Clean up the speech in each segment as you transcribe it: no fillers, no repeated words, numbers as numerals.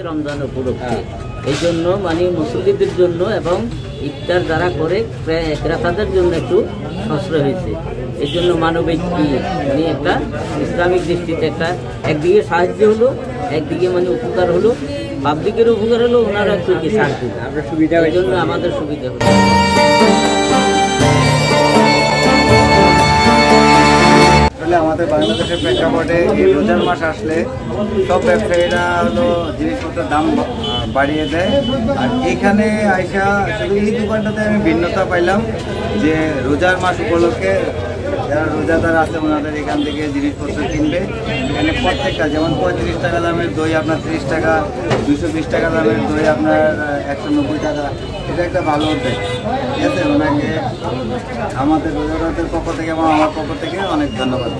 রমজান উপলক্ষে। এই জন্য মানে মুসল্লিদের জন্য এবং ইফতার যারা করে ক্রেতাদের জন্য একটু সাশ্রয় হয়েছে। এই জন্য মানবিক মানে একটা ইসলামিক দৃষ্টিতে একটা একদিকে সাহায্য হলো, একদিকে মানে উপকার হলো, পাবলিকের উপকার হলো, ওনারা একটু কি শান্তি, এই জন্য আমাদের সুবিধা হলো। আমাদের বাংলাদেশের প্রেক্ষাপটে এই রোজার মাস আসলে সব ব্যবসায়ীরা হলো জিনিসপত্রের দাম বাড়িয়ে দেয়। আর এখানে আইসা শুধু এই দোকানটাতে আমি ভিন্নতা পাইলাম যে রোজার মাস উপলক্ষে যারা রোজাদার আছে ওনাদের এখান থেকে জিনিসপত্র কিনবে। এখানে প্রত্যেকটা যেমন 35 টাকা দামের দই আপনার 30 টাকা, 220 টাকা দামের দই আপনার 190 টাকা। এটা একটা ভালো উদ্যোগ, ঠিক আছে। ওনাকে আমাদের রোজাদারদের পক্ষ থেকে এবং আমার পক্ষ থেকে অনেক ধন্যবাদ।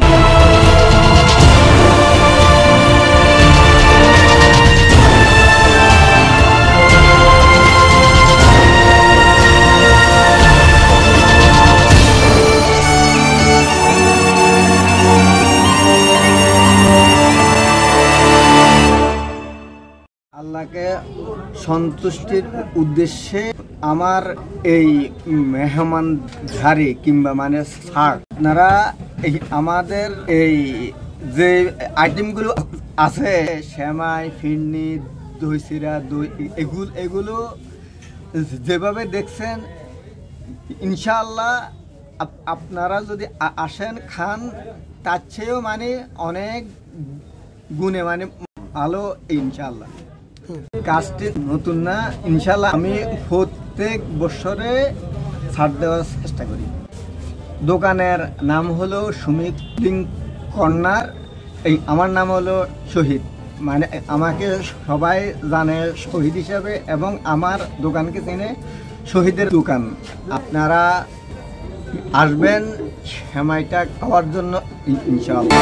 আল্লাহকে সন্তুষ্টির উদ্দেশ্যে আমার এই মেহমানদারি কিংবা মানে ছাড়, আপনারা এই আমাদের এই যে আইটেমগুলো আছে সেমাই, ফিরনি, দই চিরা, দই, এগুলো যেভাবে দেখছেন ইনশাআল্লাহ আপনারা যদি আসেন খান তার চেয়েও মানে অনেক গুণে মানে ভালো ইনশাআল্লাহ। কাজটি নতুন না, ইনশাআল্লাহ আমি প্রত্যেক বছরে ছাড় দেওয়ার চেষ্টা করি। দোকানের নাম হলো সুমিত কর্নার। এই আমার নাম হলো শহীদ, মানে আমাকে সবাই জানে শহীদ হিসাবে এবং আমার দোকানকে চেনে শহীদের দোকান। আপনারা আসবেন সেমাইটা খাওয়ার জন্য ইনশাআল্লাহ।